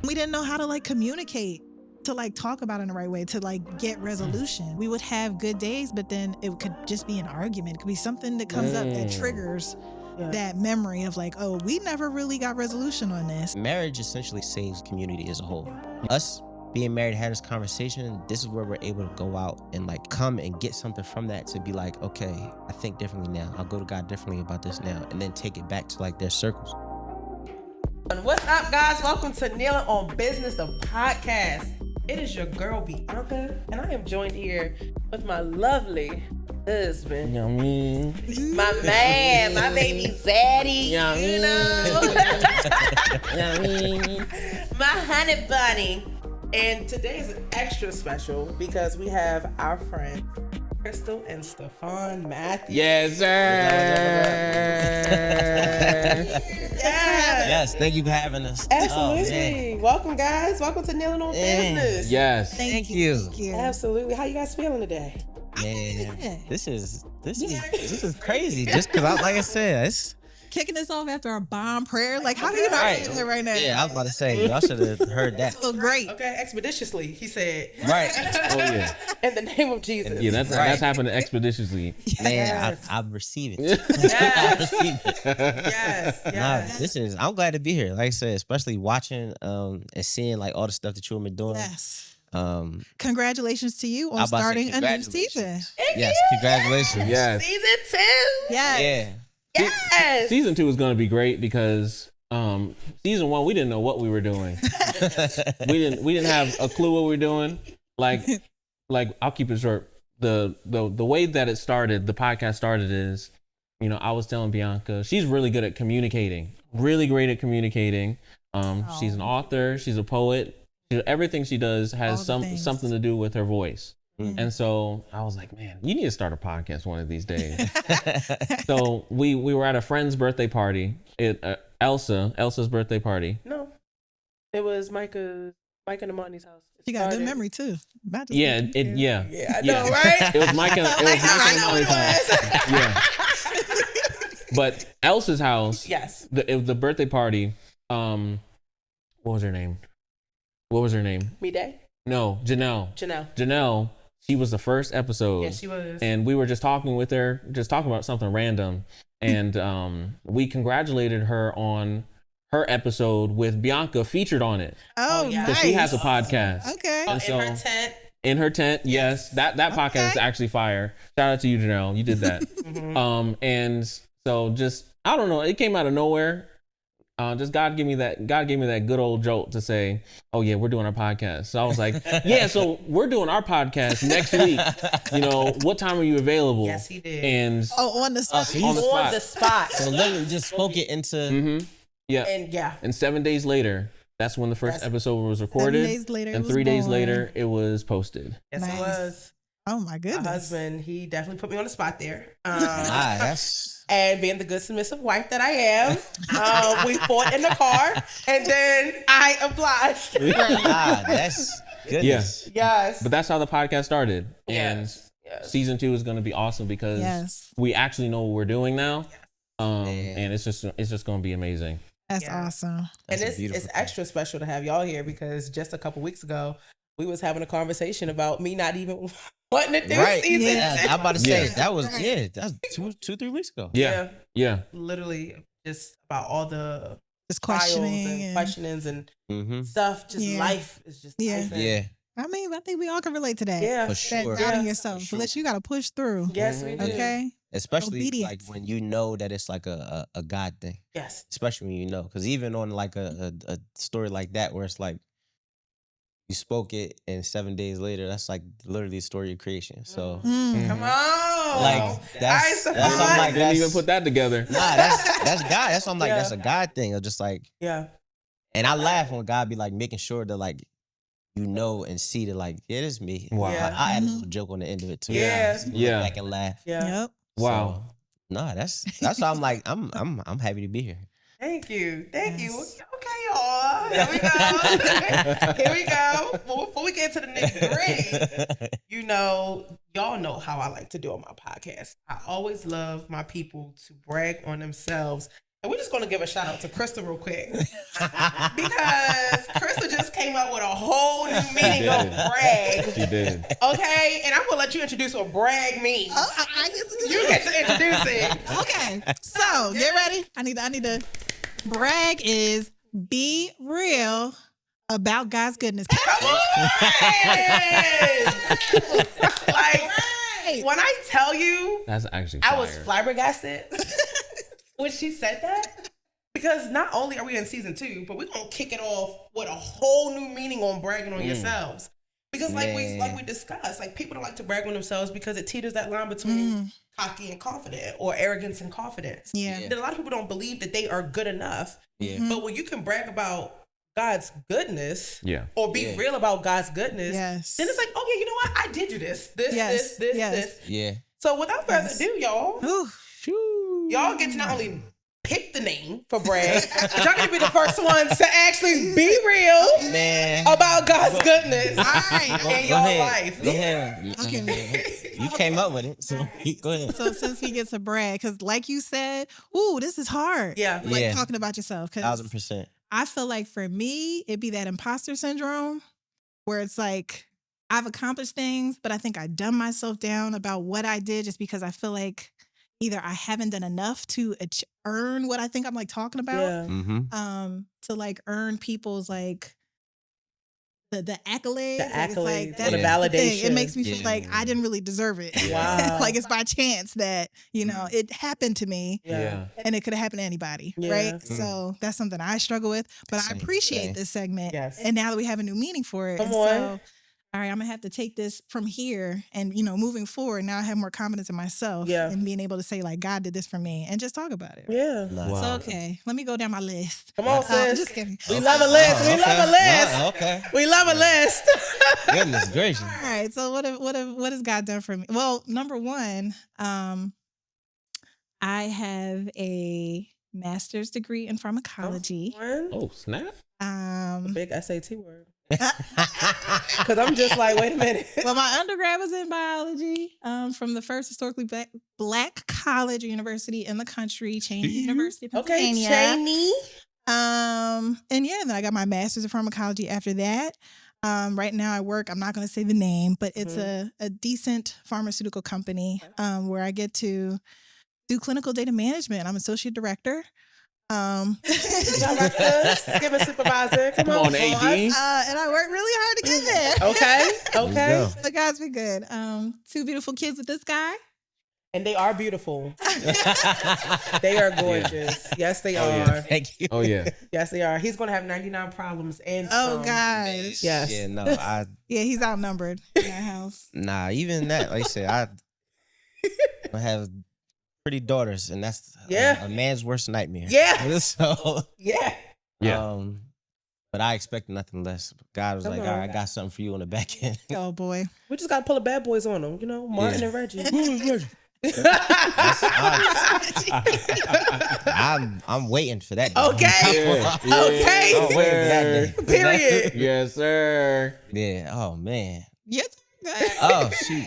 We didn't know how to like communicate, to like talk about it in the right way, to like get resolution. We would have good days, but then it could just be an argument. It could be something that comes up that triggers that memory of like, oh, we never really got resolution on this. Marriage essentially saves community as a whole. Us being married, had this conversation, this is where we're able to go out and like come and get something from that, to be like, okay, I think differently now. I'll go to God differently about this now, and then take it back to like their circles. What's up, guys? Welcome to Kneeling on Business, the podcast. It is your girl, Bianca, and I am joined here with my lovely husband. Yummy. My man, my baby Zaddy. Yummy. You know? Yummy. My honey bunny. And today is extra special because we have our friends, Crystal and Stefan Matthews. Yes, sir. Yes, thank you for having us. Absolutely. Welcome, guys. Welcome to Kneeling on Business. Yes. Thank you. Thank you. Absolutely. How you guys feeling today? Man, this is crazy. Just because, like I said, it's Kicking us off after a bomb prayer. Like, how do you not feel it right now? Yeah, I was about to say, y'all should have heard that. So great. Okay, expeditiously, he said. Right. Oh yeah. In the name of Jesus. Yeah, that's happening expeditiously. Man, Yes. I receive it. I Yes. receive it. Yes. Yes. I'm glad to be here. Like I said, especially watching and seeing like all the stuff that you've been doing. Yes. Um, Congratulations to you I on was about to say starting a new congratulations. season. yes, congratulations. Yes. Season 2. Yes. Yeah. Yes. Season 2 is going to be great because season 1 we didn't know what we were doing. we didn't have a clue what we were doing. Like I'll keep it short. The way that it started, the podcast started is, I was telling Bianca, she's really good at communicating. Really great at communicating. She's an author, she's a poet. Everything she does has something to do with her voice. And so I was like, man, you need to start a podcast one of these days. So we were at a friend's birthday party at Elsa's birthday party. No, it was Micah and Amani's house. You got a good memory too. Yeah, Yeah, I know, right? It was Micah and Amani's house. Yeah. But Elsa's house. Yes. It was the birthday party. What was her name? Me Day? No, Janelle. She was the first episode. Yes, she was. And we were just talking with her, talking about something random. And we congratulated her on her episode with Bianca featured on it. Oh, yeah. Because nice. she has a podcast. Okay. And in her tent. In her tent, yes. That podcast is actually fire. Shout out to you, Janelle. You did that. And so just, I don't know, it came out of nowhere. Just God gave me that good old jolt to say, oh yeah, we're doing our podcast. So I was like, yeah, so we're doing our podcast next week. What time are you available? Yes, he did. And on the spot. on the spot. So literally just spoke it into. Yeah. And And 7 days later, that's when the first episode was recorded. 7 days later, and it was 3 days born. later, it was posted. yes, Nice. it was. Oh my My goodness. husband, he definitely put me on the spot there. That's And being the good submissive wife that I am, we fought in the car, and then I obliged. that's goodness. Yes. But that's how the podcast started. And Yes. season 2 is going to be awesome because Yes. we actually know what we're doing now. And it's just going to be amazing. That's Yeah. awesome. And That's a beautiful it's thing. extra special to have y'all here because just a couple weeks ago, we was having a conversation about me not even wanting to do Right. season Yeah. 2. I'm about to say Yeah. that was 2-3 weeks ago. Yeah. Literally just about all the Just trials questioning. and And, questionings and Mm-hmm. stuff. Just Yeah. life is just Yeah. life. Yeah, I mean, I think we all can relate to that. Yeah. for That sure. doubting Yeah. yourself. For sure. But you got to push through. Yes, we do. Okay. Especially Obedience. like when you know that it's like a God thing. Yes. Especially when you know, because even on like a story like that where it's like you spoke it and 7 days later, that's like literally the story of creation. So Mm. Come on. like that's Alright, something Stefan. like Didn't even that's put that together. nah, that's God. That's something like Yeah. that's a God thing of just like, Yeah. and I laugh when God be like making sure that like and see that like it is me. Wow. Yeah. I add a little joke on the end of it too. Yeah. Just look Yeah. back and laugh. Yeah. Yep. Wow. So, nah, that's why I'm like I'm happy to be here. Thank you. Thank you. Yes. Okay, y'all. Here we go. Here we go. Well, before we get to the nitty-gritty, y'all know how I like to do on my podcast. I always love my people to brag on themselves. And we're just going to give a shout out to Crystal real quick. Because Crystal just up with a whole new meaning of brag. She did. Okay, and I'm gonna let you introduce what brag means. Oh, I get to do You get to introduce it. Okay, so get ready. I need to. Brag is be real about God's goodness. Come on! Like, when I tell you, That's actually I fire. was flabbergasted when she said that. Because not only are we in season 2, but we're gonna kick it off with a whole new meaning on bragging on yourselves. Because like we discussed, like people don't like to brag on themselves because it teeters that line between cocky and confident or arrogance and confidence. Yeah. Then a lot of people don't believe that they are good enough. Yeah. But when you can brag about God's goodness, Yeah. or be real about God's goodness, Yes. then it's like, okay, you know what? I did you this, Yes. this. Yes. Yeah. So without further ado, y'all, Ooh. y'all get to not only pick the name for brag, but y'all get to be the first ones to actually be real Man. about God's goodness All right. in your life. Go ahead. Okay. You came up with it, so go ahead. So since he gets a brag, because like you said, ooh, this is hard. Yeah. Like Yeah. talking about yourself. 'Cause 1,000%. I feel like for me, it'd be that imposter syndrome where it's like I've accomplished things, but I think I dumb myself down about what I did just because I feel like either I haven't done enough to earn what I think I'm like talking about. Yeah. Mm-hmm. To like earn people's like the accolades. The Like, it's like, accolades, that's the the thing. validation. It makes me feel Yeah. like I didn't really deserve it. Wow. Like it's by chance that, you know, it happened to me. Yeah. And it could have happened to anybody, Yeah. right? So that's something I struggle with. But I Same, appreciate same. this segment. Yes. And now that we have a new meaning for it. Come and on. So, all right, I'm gonna have to take this from here and, you know, moving forward, now I have more confidence in myself Yeah. and being able to say, like, God did this for me and just talk about it. Yeah. Wow. So, okay, let me go down my list. Come on, sis. Just kidding. We love a list. We love a list. Okay. We love a list. Goodness gracious. All right. So what has God done for me? Well, number one, I have a master's degree in pharmacology. One. Oh, snap. Big SAT word. Because I'm just like, wait a minute. Well, my undergrad was in biology from the first historically black college or university in the country, Cheney University, of Okay, Pennsylvania. Cheney. And yeah, then I got my master's in pharmacology after that. Right now I work, I'm not going to say the name, but it's a decent pharmaceutical company where I get to do clinical data management. I'm associate director. Directors, give a supervisor. Come Come on, boss. AD. And I work really hard to get there. Okay, okay. The guys be good. 2 beautiful kids with this guy. And they are beautiful. They are gorgeous. Yes, they are. yeah. Thank you. Oh, yeah. Yes, they are. He's going to have 99 problems and Oh, some. gosh. Yes. Yeah, no, Yeah, he's outnumbered in our house. even that, like I said, I have pretty daughters, and that's Yeah. a man's worst nightmare. Yeah. So, Yeah. Yeah. but I expect nothing less. God was Come like, on. all right, I got something for you on the back end. Oh, boy. We just got to pull the bad boys on them, you know, Martin Yeah. and Reggie. I'm waiting for that. Okay. Okay. I'm waiting for that day. Period. Yes, sir. Yeah. Oh man. Yes. Oh shoot.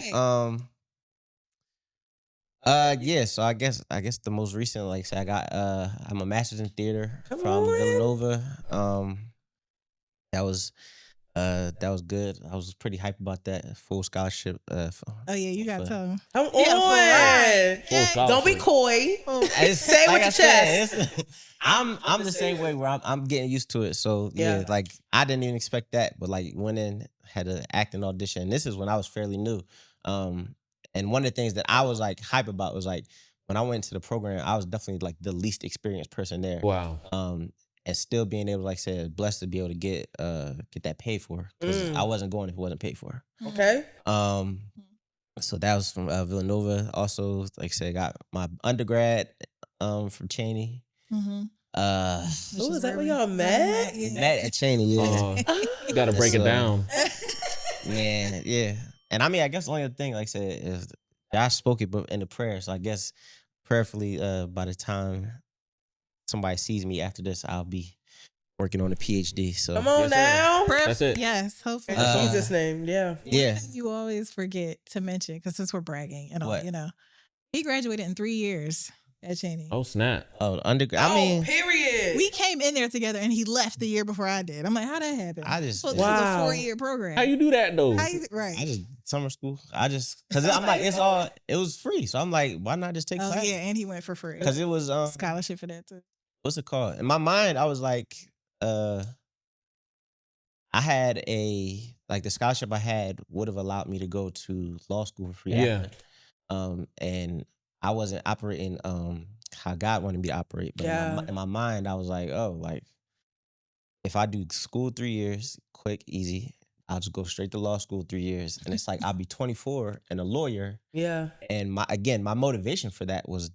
Yeah, so I guess the most recent, like I said, I got I'm a master's in theater Come from on. Villanova. That was good. I was pretty hyped about that. Full scholarship. Oh, yeah, you got to tell him. Come on. Full scholarship. Don't be coy. It's- Say it with like your I said, chest. it's- I'm the same way where I'm getting used to it. So yeah, Yeah. like I didn't even expect that, but like went in, had an acting audition. And this is when I was fairly new. And one of the things that I was like hype about was like when I went to the program, I was definitely like the least experienced person there. Wow. And still being able, like I said, blessed to be able to get that paid for, because I wasn't going if it wasn't paid for. Okay. So that was from Villanova. Also, like I said, got my undergrad from Cheney. Mm-hmm. Oh, is that where y'all met? Met at Cheney, yeah. You got to break it So- down. Man, yeah. And I mean, I guess the only other thing, like I said, is Josh spoke it in the prayer. So I guess prayerfully, by the time somebody sees me after this, I'll be working on a PhD. So Come on Yes, sir. now. That's it. Yes, hopefully. In Uh, Jesus' name. Yeah. yeah. You always forget to mention, because since we're bragging and all, What? you know, he graduated in 3 years. at Cheney. Oh snap! Oh, undergrad. I mean, period. We came in there together, and he left the year before I did. I'm like, how that happen? I just- This Wow. was a 4-year program. How you do that though? Right? I just summer school. Cause I'm like, it was free. So I'm like, why not just take Oh class? yeah, and he went for free. Cause it was Scholarship for that too. what's it called? In my mind, I was like, I had the scholarship I had would have allowed me to go to law school for free. Yeah. After. And I wasn't operating how God wanted me to operate. But in my mind, I was like, oh, like if I do school 3 years, quick, easy, I'll just go straight to law school 3 years. And it's like I'll be 24 and a lawyer. Yeah. And my motivation for that was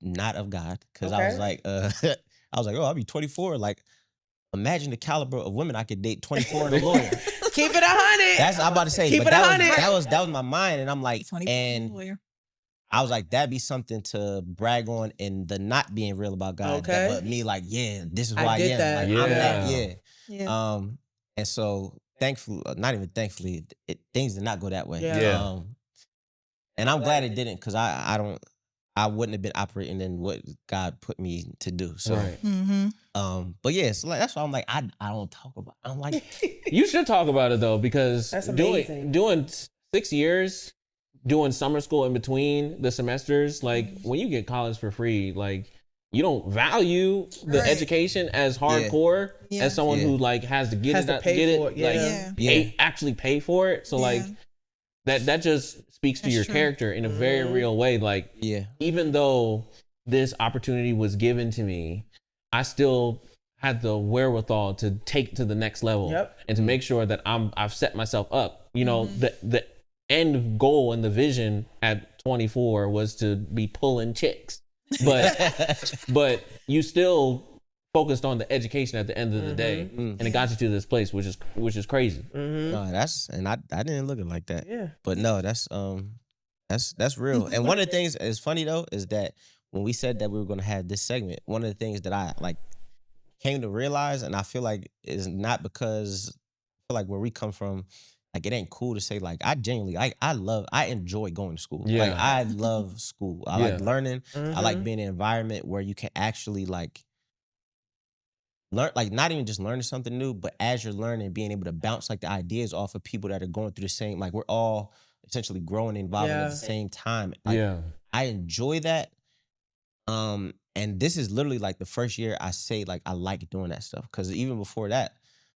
not of God. Cause I was like, oh, I'll be 24. Like, imagine the caliber of women I could date 24 and a lawyer. Keep it 100. That's I'm about to say. Keep But it that 100. was my mind. And I'm like, 24 and lawyer. I was like, that'd be something to brag on in the not being real about God. Okay. But me like, yeah, this is who I I get am. that. Like, Yeah. I'm that, yeah. Yeah. And so thankfully, not even thankfully, things did not go that way. Yeah. Yeah. And I'm glad it didn't, because I wouldn't have been operating in what God put me to do. So Right. Mm-hmm. but yeah, so like that's why I'm like, I don't talk about it. I'm like, You should talk about it though, because That's amazing. doing 6 years, doing summer school in between the semesters, like when you get college for free, like you don't value the Right. education as hardcore Yeah. as someone Yeah. who like has to get Has it, to out- pay get for it, it, yeah. like Yeah. actually pay for it. So like Yeah. that just speaks to That's your true. character in a very Mhm. real way. Like yeah, even though this opportunity was given to me, I still had the wherewithal to take to the next level Yep. and to make sure that I've set myself up. You know, Mm-hmm. the end goal and the vision at 24 was to be pulling chicks, but you still focused on the education at the end of the day, and it got you to this place, which is crazy. Mm-hmm. no, I didn't look at it like that. Yeah. But no, that's real. And one of the things is funny though is that when we said that we were going to have this segment, one of the things that I like came to realize, and I feel like is not because I feel like where we come from, like it ain't cool to say like I genuinely I enjoy going to school. Yeah. Like I love school. I like Yeah. learning. I like Mhm. being in an environment where you can actually like learn, like not even just learning something new, but as you're learning, being able to bounce like the ideas off of people that are going through the same, like we're all essentially growing and evolving at Yeah. the same time. Like, Yeah, I enjoy that. And this is literally like the first year I say like I like doing that stuff. Cause even before that,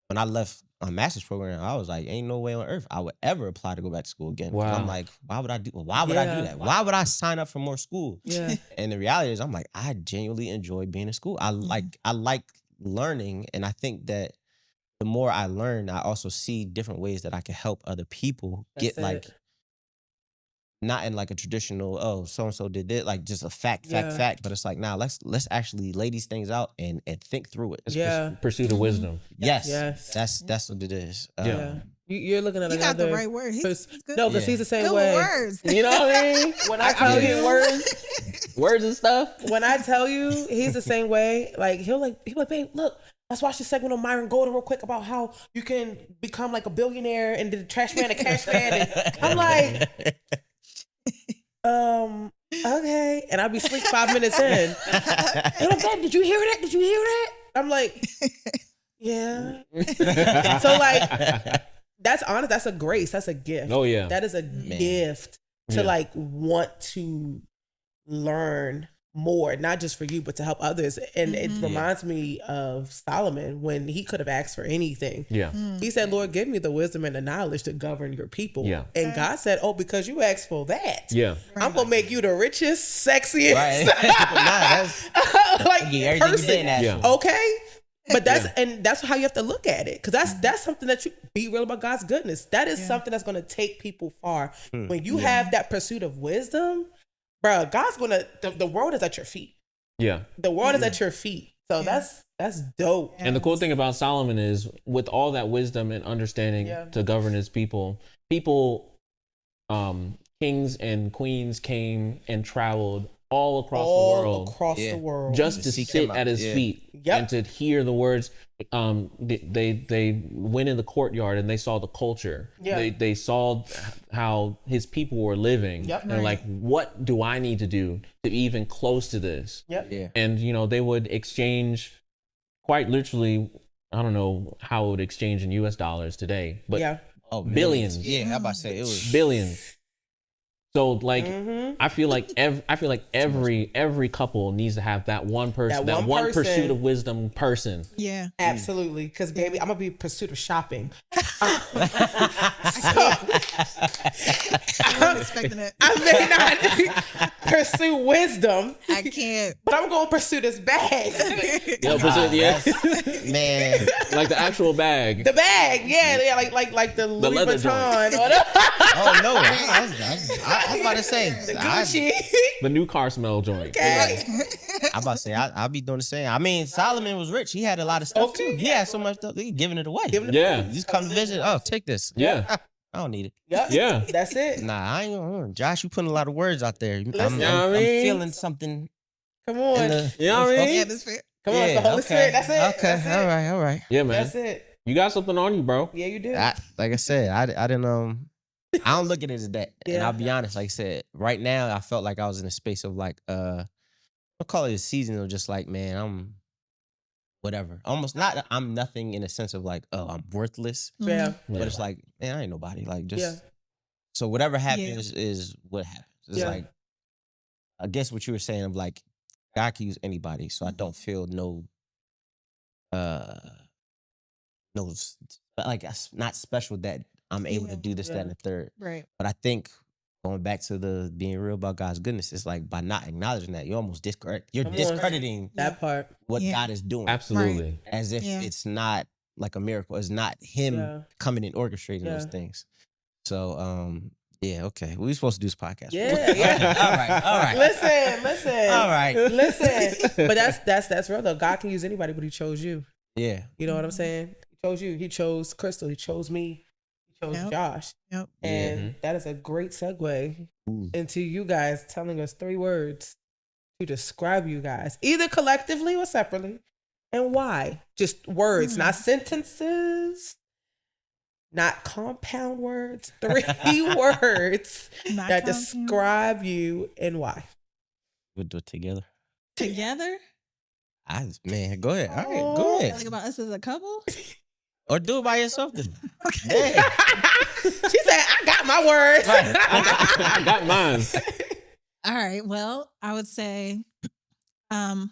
when I left a master's program, I was like, ain't no way on earth I would ever apply to go back to school again. 'Cause Wow. I'm like, why would I do that? Why would I sign up for more school? Yeah. And the reality is I'm like, I genuinely enjoy being in school. I like learning. And I think that the more I learn, I also see different ways that I can help other people That's get like it. not in like a traditional, oh, so and so did it, like just a fact, Yeah. but it's like, nah, let's actually lay these things out and think through it. Yeah. pursuit of wisdom. Yes, Yes. that's what it is. Yeah. You're looking at You got another. the right word. He's good. No, because Yeah. he's the same Good way. words. You know what I mean? When I I tell be getting you, words and stuff. when I tell you, he's the same way. Like he'll like, babe, look, let's watch this segment on Myron Golden real quick about how you can become like a billionaire and the trash man, a cash man. And I'm like, okay. And I'll be asleep 5 minutes in. And I'm like, did you hear that? Did you hear that? I'm like, yeah. So like, that's honest. That's a grace. That's a gift. Oh yeah. That is a gift to Yeah. like want to learn more, not just for you, but to help others. And it reminds me of Solomon when he could have asked for anything. Yeah. He said, Lord, give me the wisdom and the knowledge to govern your people. Yeah. And God said, oh, because you asked for that, Yeah. I'm going to make you the richest, sexiest, Right. Nah, that's like yeah, everything you person. didn't ask Yeah. for. Okay. But that's how you have to look at it. Cause that's something that you be real about God's goodness. That is something that's going to take people far. When you have that pursuit of wisdom, bro, God's going to, the world is at your feet. Yeah. The world is at your feet. So that's dope. And the cool thing about Solomon is with all that wisdom and understanding to govern his people, kings and queens came and traveled all across all the world across Yeah. the world. just to Seek sit him out. at his Yeah. feet Yep. and to hear the words. They went in the courtyard and they saw the culture. Yeah. They saw how his people were living. Yep. And Right. like, what do I need to do to be even close to this? Yep. Yeah. And they would exchange quite literally. I don't know how it would exchange in US dollars today, but Yeah. Oh, Billions. Yeah, I'm about to say it was. billions. So like, Mm-hmm. I feel like every couple needs to have that one person, That that one one pursuit person. of wisdom person. Yeah. Absolutely. Because, baby, I'm going to be in pursuit of shopping. I was expecting it. I may not pursue wisdom, I can't. but I'm going to pursue this bag. Yo, pursue, yeah, Man, like the actual bag. The bag. Yeah. Like the Louis leather Vuitton. joint. Or the oh no, I was about to say, Gucci. The new car smell joint. Okay. I'm about to say, I'll be doing the same. I mean, Solomon was rich. He had a lot of stuff Okay. too. He had so much stuff. He giving it away. Giving it Yeah, You just come to visit. Oh, take this. yeah, I don't need it. Yep. yeah. That's it. Nah, I ain't gonna. Josh, you putting a lot of words out there. Listen, I'm you know what I mean? feeling something. Come on. In the, You know what I mean? Atmosphere. Come on. It's the Holy okay. Spirit. That's it. Okay, That's it. all right. Yeah, man. That's it. You got something on you, bro. Yeah, you do. Like I said, I didn't I don't look at it as that. And Yeah. I'll be honest, like I said, right now I felt like I was in a space of like I'll call it a season of just like, man, I'm whatever. Almost not I'm nothing in a sense of like, oh, I'm worthless. Yeah. But it's like, man, I ain't nobody. Like just Yeah. so whatever happens is what happens. It's Yeah. like I guess what you were saying of like God can use anybody. So I don't feel like not special that I'm able to do this, that, and the third. Right. But I think going back to the being real about God's goodness, it's like by not acknowledging that, you're almost Come on. discrediting That part. what Yeah. God is doing. Absolutely. As if Yeah. it's not like a miracle. It's not him Yeah. coming and orchestrating those Yeah. things. So yeah, okay. We were supposed to do this podcast. Yeah. Yeah. all right. Listen. All right. Listen. But that's real though. God can use anybody, but he chose you. Yeah. You know what I'm saying? He chose you. He chose Crystal. He chose me. He chose Yep. Josh. Yep. And that is a great segue Ooh. into you guys telling us 3 words to describe you guys, either collectively or separately, and why. Just words, not sentences, not compound words. 3 words Not that compound. describe you and why. We'll do it together. Together. Man, go ahead. All right, go Like ahead. about us as a couple. Or do it by yourself then. Okay. Yeah. She said, I got my words. I got mine. All right. Well, I would say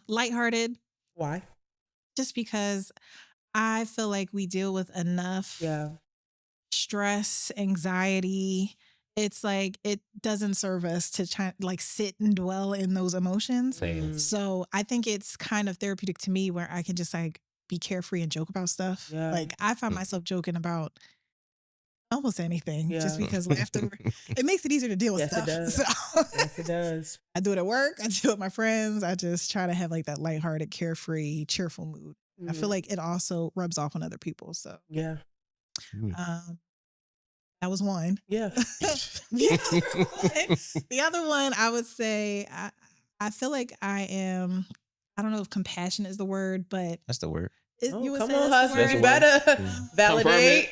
lighthearted, Why? just because I feel like we deal with enough Yeah. stress, anxiety. It's like it doesn't serve us to try like sit and dwell in those emotions. Same. So I think it's kind of therapeutic to me where I can just like be carefree and joke about stuff. Yeah. Like I find myself joking about almost anything just Yeah. because laughter it makes it easier to deal with Yes, it stuff. does. So Yes, it does. I do it at work. I do it with my friends. I just try to have like that lighthearted, carefree, cheerful mood. I feel Mhm. like it also rubs off on other people. So Yeah. that was one. Yeah. The other one, I would say, I feel like I am. I don't know if compassion is the word, but That's the word. Oh, you would come say on, that's the husband. You word? better validate.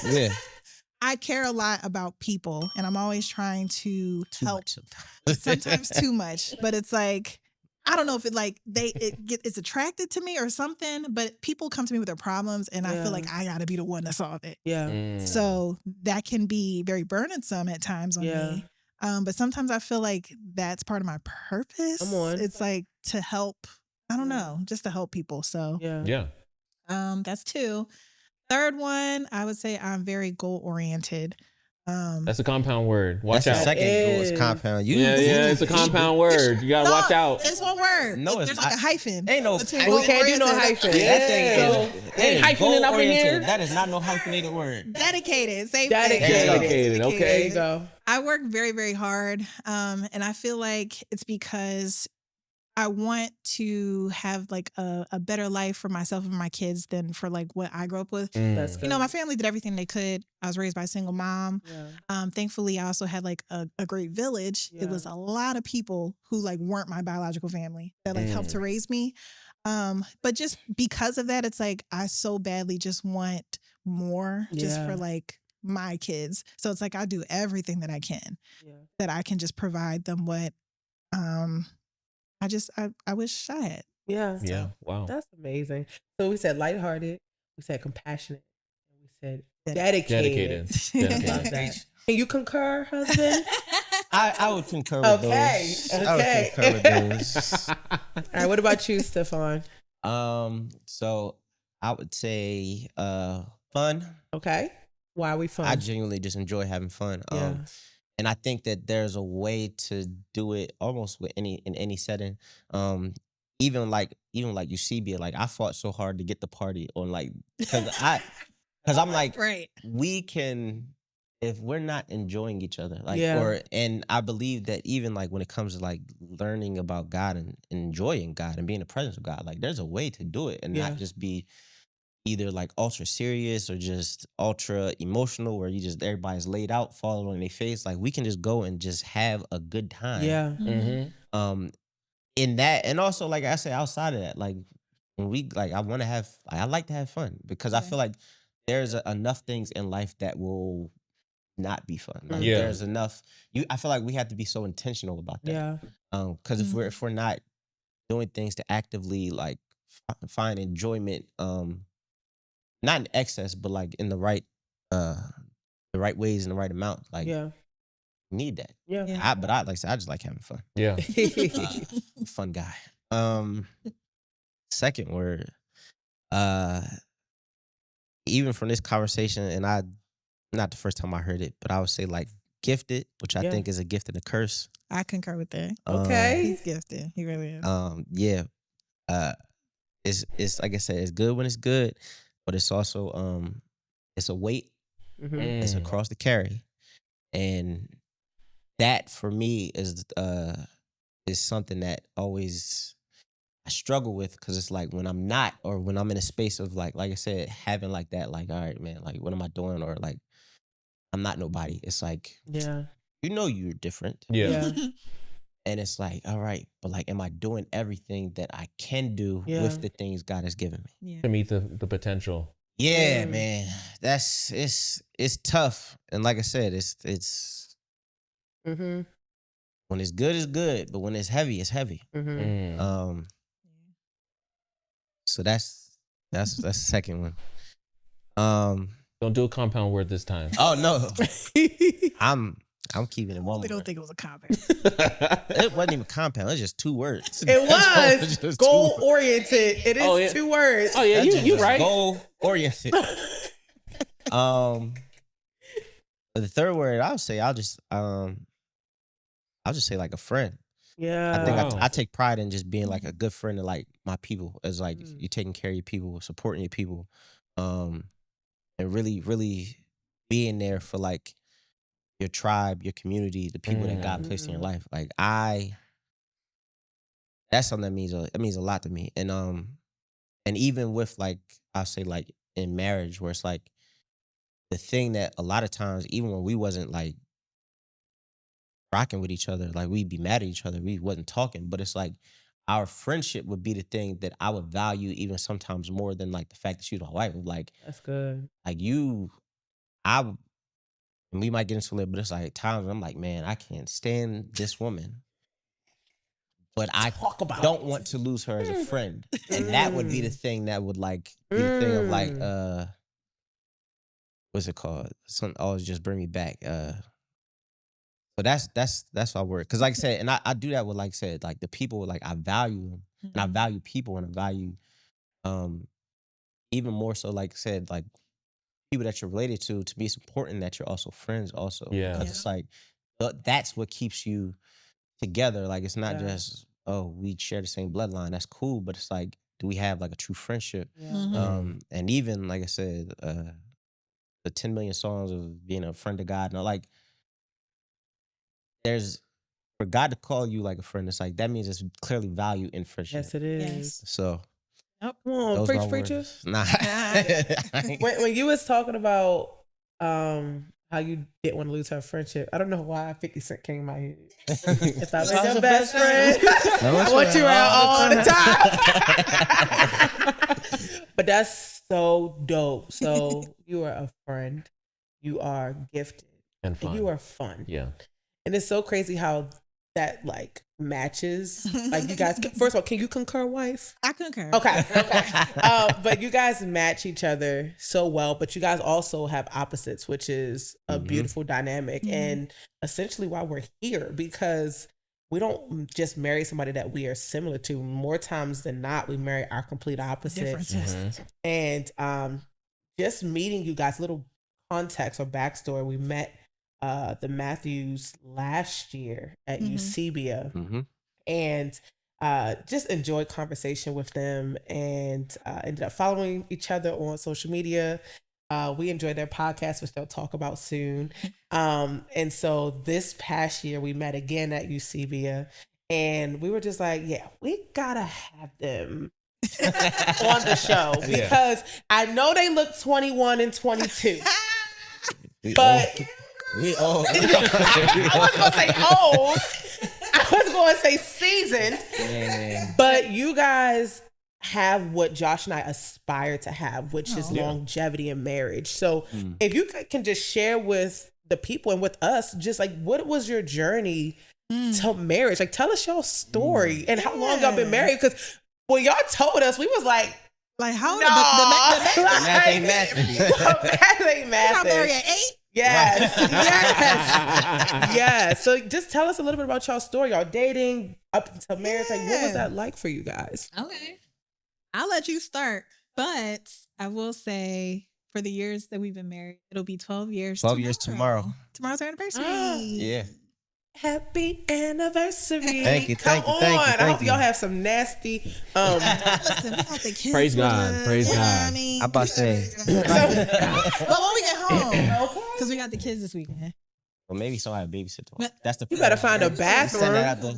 Yeah. I care a lot about people, and I'm always trying to Too help. much. Sometimes too much, but it's like I don't know if it like it's attracted to me or something. But people come to me with their problems, and I Yeah. feel like I got to be the one to solve it. Yeah. Mm. So that can be very burdensome at times on Yeah. me. But sometimes I feel like that's part of my purpose. Come on. It's like to help. I don't know, just to help people. So Yeah. Yeah. that's 2. Third one, I would say I'm very goal oriented. That's a compound word. Watch That's the out. second goal is is. compound. Yeah, it's a compound word. You gotta watch out. It's one word. No, it's There's like not. a hyphen. Ain't no. between We goal can't do no oriented- hyphen. Yeah. That thing So, is. that ain't is hyphening up in goal-oriented. here? That is not no hyphenated word. Dedicated. Same Dedicated. thing. Okay. There you go. I work very, very hard. And I feel like it's because I want to have like a better life for myself and my kids than for like what I grew up with. That's You good. know, my family did everything they could. I was raised by a single mom. Yeah. Thankfully, I also had like a great village. Yeah. It was a lot of people who like weren't my biological family that like helped to raise me. But just because of that, it's like I so badly just want more just Yeah. for like my kids. So it's like I do everything that I can Yeah. that I can just provide them what I wish I had. Yeah. Yeah. Wow. That's amazing. So we said lighthearted, we said compassionate, and we said dedicated. Dedicated. Love that. Can you concur, husband? I would concur with Okay, those. okay. I would concur with those. All right. What about you, Stefan? So I would say fun. Okay. Why are we fun? I genuinely just enjoy having fun. Yeah. And I think that there's a way to do it almost in any setting. Even like you see me, like I fought so hard to get the party on like because I'm like Right. we can if we're not enjoying each other like Yeah. and I believe that even like when it comes to like learning about God and enjoying God and being in the presence of God, like there's a way to do it and Yeah. not just be either like ultra serious or just ultra emotional where you just everybody's laid out falling on their face. Like we can just go and just have a good time. Yeah. Mm-hmm. In that and also like I say outside of that, like when we like I like to have fun because I Yeah. feel like there's enough things in life that will not be fun. Like Yeah. there's enough I feel like we have to be so intentional about that. Yeah. Because if we're not doing things to actively like find enjoyment, not in excess, but like in the right ways and the right amount. Like Yeah. we need that. Yeah. Yeah. But I like I said, I just like having fun. Yeah. I'm a fun guy. Second word, even from this conversation, and not the first time I heard it, but I would say like gifted, which I Yeah. think is a gift and a curse. I concur with that. Okay. He's gifted. He really is. Yeah. It's like I said, it's good when it's good, but it's also it's a weight. Mhm. It's a cross to carry, and that for me is something that always I struggle with because it's like when I'm not or when I'm in a space of like I said, having like that, like, all right, man, like what am I doing? Or like I'm not nobody. It's like Yeah. you're different. Yeah. Yeah. And it's like, all right, but like am I doing everything that I can do Yeah. with the things God has given me? Yeah. To meet the potential. Yeah, Mm. man. That's it's tough. And like I said, it's Mm-hmm. when it's good, it's good, but when it's heavy. Mm-hmm. Mm. So that's the second one. Don't do a compound word this time. Oh no. I'm keeping it one They don't word. think it was a comment. It wasn't even compound, it's just 2 words. It That's was just goal 2 words. oriented. It is Oh, yeah. 2 words. Oh yeah, That's you just right. Goal oriented. But the third word I'll just say like a friend. Yeah. I think Wow. I take pride in just being like a good friend to like my people. As like Mm. you taking care of your people, supporting your people, and really, really being there for like your tribe, your community, the people that God placed in your life. Like that's something that means a lot to me. And even with like I'll say like in marriage, where it's like the thing that a lot of times, even when we wasn't like rocking with each other, like we'd be mad at each other, we wasn't talking, but it's like our friendship would be the thing that I would value even sometimes more than like the fact that she's my wife. Like That's good. and we might get into it, but it's like times when I'm like, man, I can't stand this woman, but I don't want to lose her as a friend, and that would be the thing that would like be the thing of like what's it called? Something always just bring me back. But that's my word. Cause like I said, and I do that with like I said, like the people like I value them and I value people and I value even more so like I said, like people that you're related to me it's important that you're also friends also. Yeah. Because it's like that's what keeps you together. Like it's not Yeah. just, oh, we share the same bloodline. That's cool. But it's like, do we have like a true friendship? Yeah. And even like I said, the 10 million songs of being a friend of God and like there's for God to call you like a friend, it's like that means it's clearly value in friendship. Yes, it is. Yes. So Come on, those preach, my preacher. words. Nah. When you was talking about how you didn't want to lose her friendship, I don't know why 50 Cent came in my head. If I was your best friend, I want you around all the time. But that's so dope. So you are a friend. You are gifted. And fun. You are fun. Yeah. And it's so crazy how that like matches. Like you guys, first of all, can you concur, wife? I concur. Okay. But you guys match each other so well, but you guys also have opposites, which is a beautiful dynamic. And essentially why we're here, because we don't just marry somebody that we are similar to. More times than not, we marry our complete opposites. Differences. And just meeting you guys, little context or backstory, we met the Matthews last year at Eusebia, and just enjoyed conversation with them, and ended up following each other on social media. We enjoyed their podcast, which they'll talk about soon. And so this past year we met again at Eusebia, and we were just like, yeah, we gotta have them on the show, because I know they look 21 and 22, but we old. I wasn't gonna say old. I was gonna say seasoned. Yeah. But you guys have what Josh and I aspire to have, which is longevity in marriage. So if you can just share with the people and with us, just like, what was your journey to marriage? Like, tell us your story and how long y'all been married. Because when y'all told us, we was like how no, the Math ain't math. math ain't math. y'all married at 8? Yes. Yeah. So just tell us a little bit about y'all story. Y'all dating up until marriage. Like, what was that like for you guys? Okay. I'll let you start. But I will say, for the years that we've been married, it'll be 12 years. 12 years tomorrow. Tomorrow's our anniversary. Yeah. Happy anniversary. Thank you, Come thank you, on. thank you, I hope you. y'all have some nasty Listen, we got the kids. Praise with God, us, praise you know God. what I mean? I'm about to say. But when we get home, okay. because we got the kids this weekend. Well, maybe somebody babysit them. But- That's the. You better find a Send that bathroom. out there.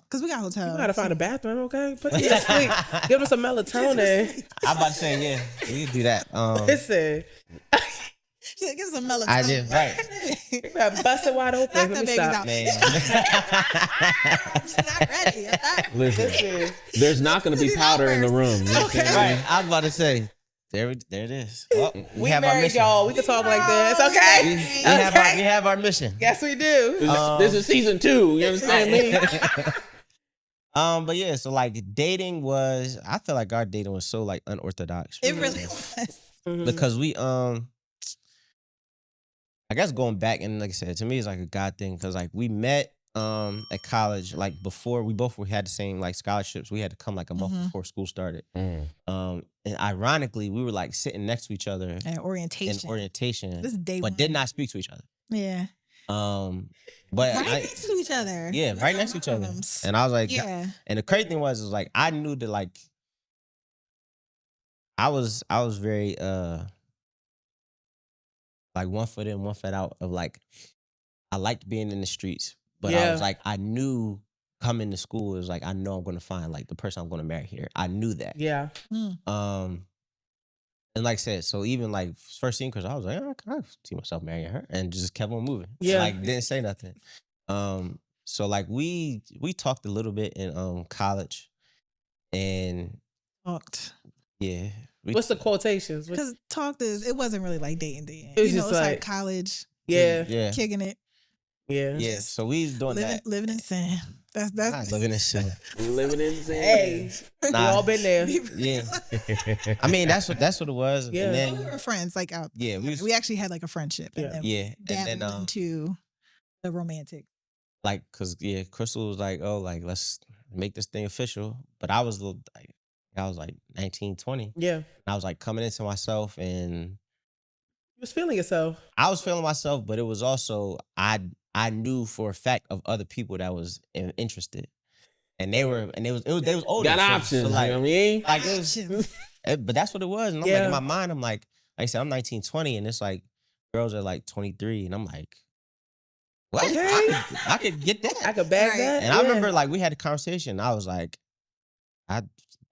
Because we got hotels. You gotta find a bathroom, okay? Put them to sleep. Give them some melatonin. I'm about to say, yeah, we can do that. Listen, Give some melatonin. I did, right. you better bust it wide open. Knock Let the me babies stop. out. Man. I'm just not ready. I'm not- Listen, Listen. there's not going to be powder in the room. You know what I'm saying? Right. I was about to say, there it is. Well, We have our married mission. y'all. We can talk like this, okay? We have our mission. Yes, we do. This is season 2. You understand me? But yeah, so like dating was, I feel like our dating was so like unorthodox. It really was. Because we I guess going back, and like I said, to me it's like a God thing, because like we met at college, like before we had the same like scholarships. We had to come like a month before school started. And ironically, we were like sitting next to each other And orientation. This is day but one. did not speak to each other. Yeah. But Right next to each other. yeah, right next to each other. And I was like, Yeah. and the crazy thing was like I knew that like I was very like 1 foot in, 1 foot out of like I liked being in the streets, but I was like, I knew coming to school is like I know I'm gonna find like the person I'm gonna marry here. I knew that. Yeah. And like I said, so even like first scene, because I was like, oh, I see myself marrying her, and just kept on moving. Yeah. Like didn't say nothing. So like we talked a little bit in college, and Talked. yeah. What's the quotations? Because talked is, it wasn't really like dating. It was you know, just it's like like- college, Yeah. Yeah. kicking it, Yeah. Yeah. So we was doing that. living in sin. That's Not living in sin. Living in the same. Hey, we Nah. all been there. Yeah. I mean, that's what it was. Yeah. And We then were friends, like out. yeah, We actually had like a friendship. And Yeah. then yeah, dabbled and then into the romantic. like, cause yeah, Crystal was like, oh, like let's make this thing official. But I was like 19, 20. Yeah. And I was like coming into myself, and You was feeling yourself. I was feeling myself, but it was also I knew for a fact of other people that was interested, and they was older. Got options. So like, you know what I mean? like it was, but that's what it was. And I'm Yeah. like in my mind, I'm like I said, I'm 19, 20, and it's like girls are like 23, and I'm like, What? Okay. I could get that. I could bag Right. that. And I remember like we had a conversation. I was like, I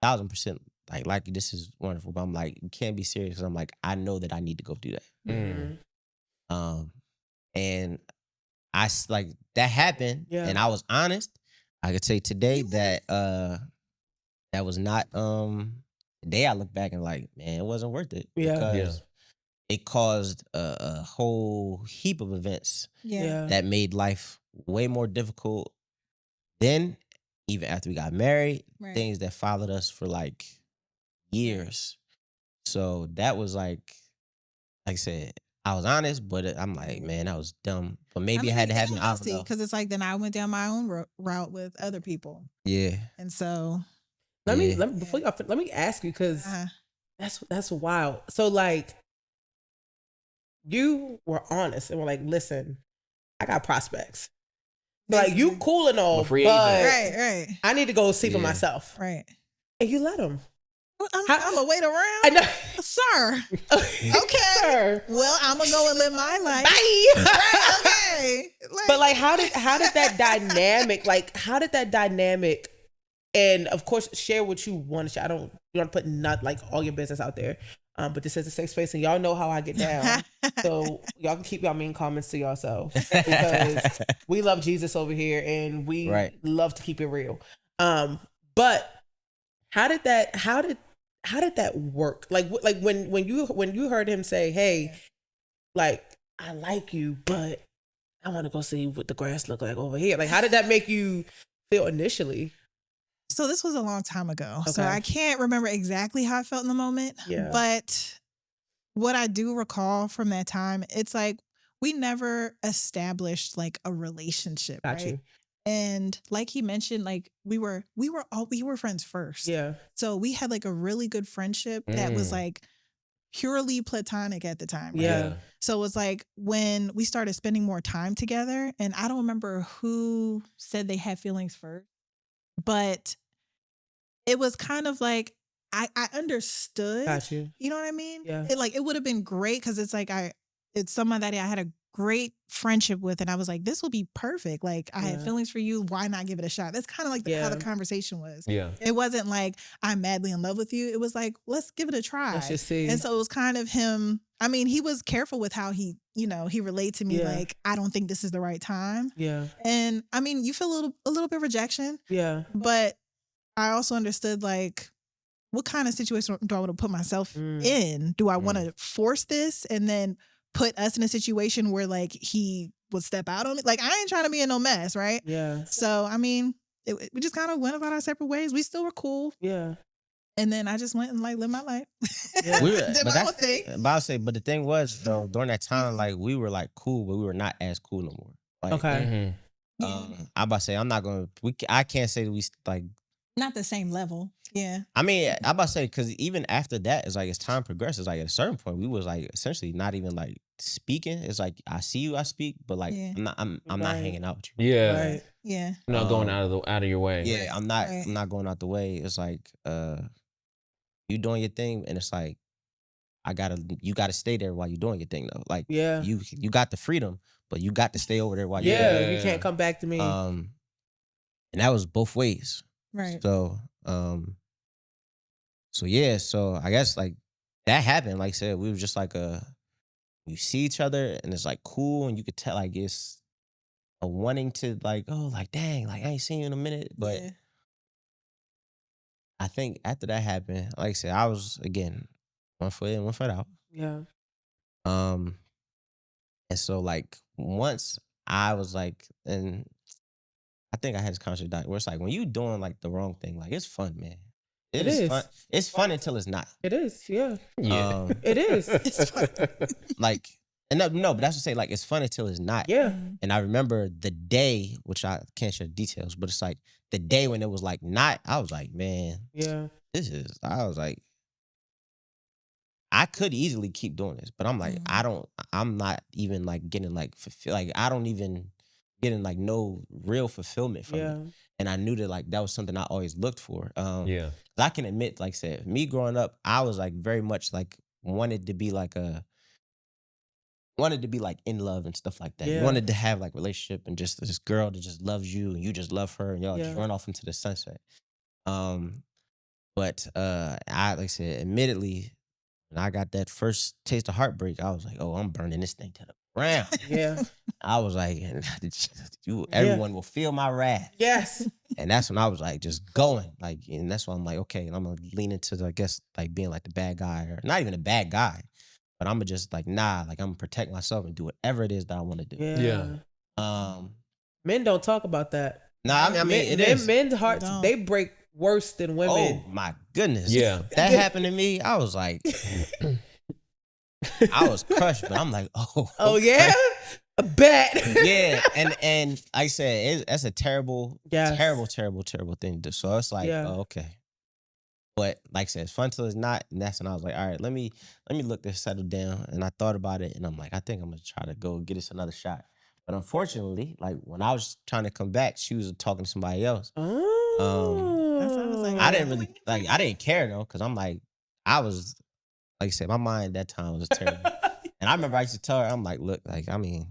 1000% like this is wonderful, but I'm like, you can't be serious. 'Cause I'm like, I know that I need to go do that. Mhm. And like that happened, Yeah. and I was honest. I could say today that that was not the day I look back and like, man, it wasn't worth it. Yeah. Because it caused a whole heap of events Yeah. that made life way more difficult. Then, even after we got married, Right. things that followed us for like years. So that was like I said, I was honest, but I'm like, man, that was dumb. But maybe I had to have an outlet. because it's like then I went down my own route with other people, Yeah. and so Let me Yeah. before y'all let me ask you because uh, that's wild. So like, you were honest and were like, listen, I got prospects. Like you cool and all, I'm a free but agent. right, I need to go see for Yeah. myself. right. And you let them. Well, How- I'm gonna wait around, I know. sir. Okay. Sir. Well, I'm gonna go and live my life. Bye. Right, okay. But like, how did that dynamic? Like, how did that dynamic? And of course, share what you want to share. You want to put not like all your business out there. But this is a safe space, and y'all know how I get down. So y'all can keep y'all mean comments to yourself because we love Jesus over here, and we Right. love to keep it real. But how did that work? Like when you heard him say, "Hey, like I like you, but I want to go see what the grass look like over here." Like, how did that make you feel initially? So this was a long time ago. So Okay. I can't remember exactly how I felt in the moment. Yeah. But what I do recall from that time, it's like we never established like a relationship. Got right? you. And like he mentioned, like we were friends first. Yeah. So we had like a really good friendship that was like purely platonic at the time. Right? Yeah. So it was like when we started spending more time together, and I don't remember who said they had feelings first, but it was kind of like I understood. Got you. You know what I mean? Yeah. It would have been great because it's like it's someone that I had a great friendship with, and I was like, this will be perfect. Like I had Yeah. feelings for you. Why not give it a shot? That's kind of like how Yeah. the conversation was. Yeah. It wasn't like I'm madly in love with you. It was like, let's give it a try. Let's just see. And so it was kind of him. I mean, he was careful with how he relayed to me, Yeah. like, I don't think this is the right time. Yeah. And I mean, you feel a little bit of rejection, Yeah. but I also understood like, what kind of situation do I want to put myself in? Do I want to force this and then put us in a situation where like he would step out on me? Like, I ain't trying to be in no mess, right? Yeah. So, I mean, we just kind of went about our separate ways. We still were cool. Yeah. And then I just went and like lived my life. Yeah. Did my own thing. But I'll say, but the thing was though, during that time, like we were like cool, but we were not as cool no more. Like, Okay. I'm about to say, I'm not gonna. I can't say that we like. Not the same level. Yeah. I mean, I'm about to say because even after that, it's like as time progresses, like at a certain point, we was like essentially not even like speaking. It's like I see you, I speak, but like Yeah. I'm not Right. hanging out with you. Yeah. Right. Yeah. You're not going out of your way. Yeah, I'm not. Right. I'm not going out the way. It's like you doing your thing, and it's like you gotta stay there while you're doing your thing though. Like Yeah. you got the freedom, but you got to stay over there while you're Yeah. there. You can't come back to me. And that was both ways. Right. So yeah, so I guess like that happened. Like I said, we were just like you see each other and it's like cool, and you could tell like it's a wanting to like, oh, like dang, like I ain't seen you in a minute. But Yeah. I think after that happened, like I said, I was again 1 foot in, 1 foot out. Yeah. And so like once I was like, and I think I had this concept where it's like when you doing like the wrong thing, like it's fun, man. It is. fun. It's fun until it's not. It is. Yeah. Yeah. It is. It's fun. Like, and no, but that's to say like it's fun until it's not. Yeah. And I remember the day, which I can't share details, but it's like the day when it was like not. I was like, man, Yeah. I was like, I could easily keep doing this, but I'm like, I'm not even like getting like like I don't even getting like no real fulfillment from Yeah. it. And I knew that like that was something I always looked for. Yeah. I can admit, like I said, me growing up, I was like very much like wanted to be like wanted to be like in love and stuff like that. Yeah. You wanted to have like relationship and just this girl that just loves you and you just love her and y'all just Yeah. run off into the sunset. But I like I said, admittedly, when I got that first taste of heartbreak, I was like, oh, I'm burning this thing to the ground. Yeah. I was like, everyone will feel my wrath. Yes. And that's when I was like, just going. Like, and that's why I'm like, okay, and I'm gonna lean into, I guess, like being like the bad guy, or not even a bad guy, but I'm gonna just like, nah, like I'm gonna protect myself and do whatever it is that I want to do. Yeah. Men don't talk about that. Nah, I mean, it is. Men's hearts, Don't. they break worse than women. Oh my goodness. Yeah. That happened to me. I was like, I was crushed, but I'm like, oh. Oh yeah, a bet. Yeah, and like I said, that's a terrible, Yes. terrible thing to do. So it's like, Yeah. oh, okay. But like I said, it's fun till it's not. And that's when I was like, all right, let me look this settle down. And I thought about it, and I'm like, I think I'm gonna try to go get this another shot. But unfortunately, like when I was trying to come back, she was talking to somebody else. That's what I was like, I didn't really I didn't care though, because I'm like, I was like I said, my mind at that time was terrible. And I remember I used to tell her, I'm like, look, like I mean,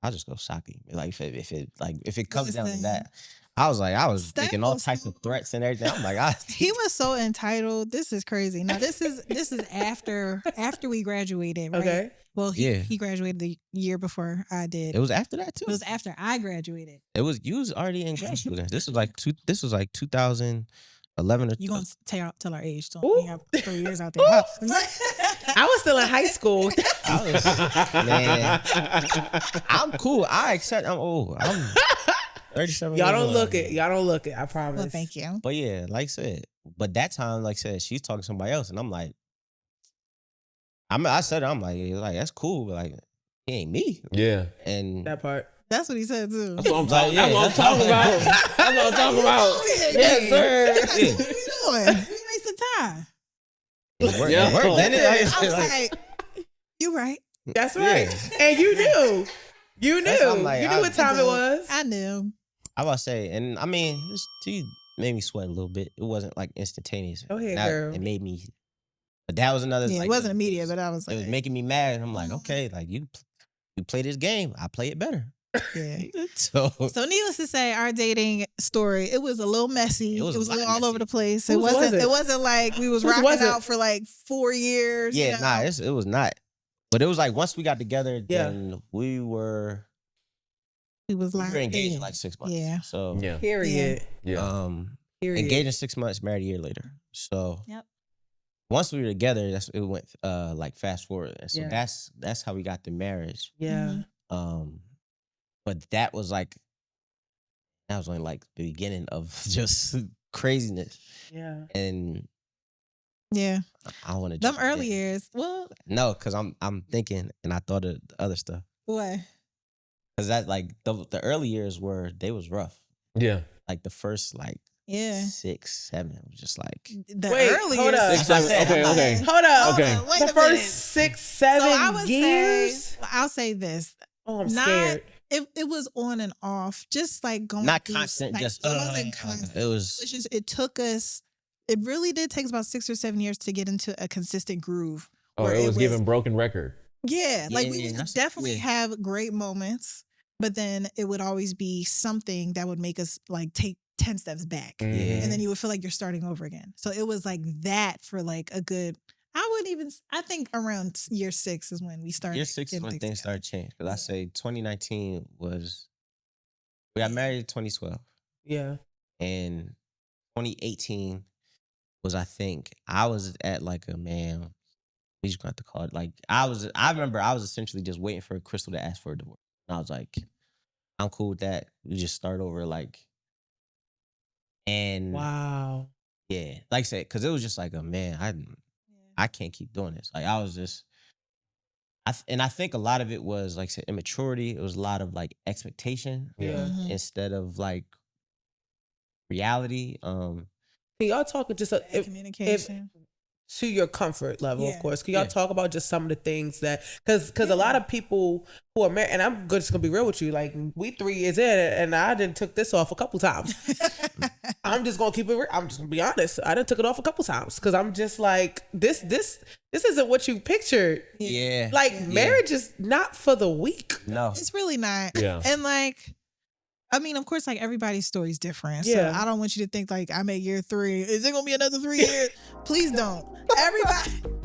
I'll just go Saki. Like if it comes down to Listen. that. I was Steph making all was types of threats and everything. I'm like, He was so entitled. This is crazy. Now this is after we graduated, right? Okay. Well, Yeah. he graduated the year before I did. it was after that too. It was after I graduated. You was already in grad school then. This was like 2011 or You gonna tell our age? Don't Ooh. we have 3 years out there? I was still in high school. man. I'm cool. I'm old. I'm 37. Y'all years don't old. look it. Y'all don't look it. I promise. Well, thank you. But yeah, like I said, but that time, like I said, she's talking to somebody else, and I'm like, I said, I'm like, that's cool, but like, he ain't me. Yeah. And That part. That's what he said too. That's what I'm Like, talking. yeah, That's what I'm talking about. That's what I'm talking about. yes, sir. What are you doing? We wasting time. It worked, Yeah. it worked, didn't it? I was like, you right. That's right. Yeah. And you knew. You That's what I'm knew. like, You knew I- what time it was. I knew. I was say, and I mean, she made me sweat a little bit. It wasn't like instantaneous. Go ahead, Now, girl. It made me, but that was another. Yeah, like, it wasn't immediate, but I was It like, was making me mad. And I'm like, okay, like you play this game, I play it better. yeah. So So needless to say, our dating story, it was a little messy. It It was was, a a lot little all over messy. the place. Whose was it? It wasn't like we was Whose rocking was it? out for like 4 years. yeah, you know? nah, it was not. But it was like once we got together, Yeah. then we were It was like engaged in like 6 months. Yeah. So Yeah. Period. Yeah. Period. engaged in 6 months, married a year later. So Yep. once we were together, it went like fast forward. And so Yeah. that's how we got the marriage. Yeah. But that was only like the beginning of just craziness. Yeah. And Yeah. I want to Them early years. Well, No, because I'm thinking, and I thought of the other stuff. what? Because that like the early years they was rough. Yeah. Like the first like Yeah. 6, 7 was just like The Wait, early hold years. up. Six, seven. said, Okay. I'm Okay. Hold up. Okay. Wait The a first minute. 6, So 7 I would years. say, I'll say this. Oh, I'm Not- scared. It was on and off, just like going not through, constant. like, Just it wasn't constant. it was. It's just it took us. It really did take us about 6 or 7 years to get into a consistent groove. Oh, where it was giving broken record. Yeah, like we Yeah, would that's- definitely yeah. have great moments, but then it would always be something that would make us like take 10 steps back. Mhm. Yeah. And then you would feel like you're starting over again. So it was like that for like a good, I think around year 6 is when we started. Year 6 is getting when things together. started changing. Because I Yeah. say 2019 was we got married in 2012, Yeah. and 2018 was I think I was at like a man. We just got to call it like I remember I was essentially just waiting for Crystal to ask for a divorce. And I was like, I'm cool with that. We just start over like. And Wow. yeah, like I said, because it was just like a man. I can't keep doing this. Like I was just, and I think a lot of it was like I said, immaturity. It was a lot of like expectation Yeah. Mhm. instead of like reality. Can y'all talk just Bad communication. to your comfort level, of Yeah. course? Can y'all Yeah. talk about just some of the things that, because a lot of people who are married, and I'm just gonna be real with you, like we 3 years in, and I done took this off a couple times. I'm just gonna keep it real. I'm just gonna be honest. I done took it off a couple times because I'm just like, this isn't what you pictured. Yeah. Like marriage is not for the weak. No. It's really not. Yeah. And like, I mean, of course, like everybody's story is different. Yeah. So I don't want you to think like I'm at year 3. Is it gonna be another 3 years? Please don't. Everybody.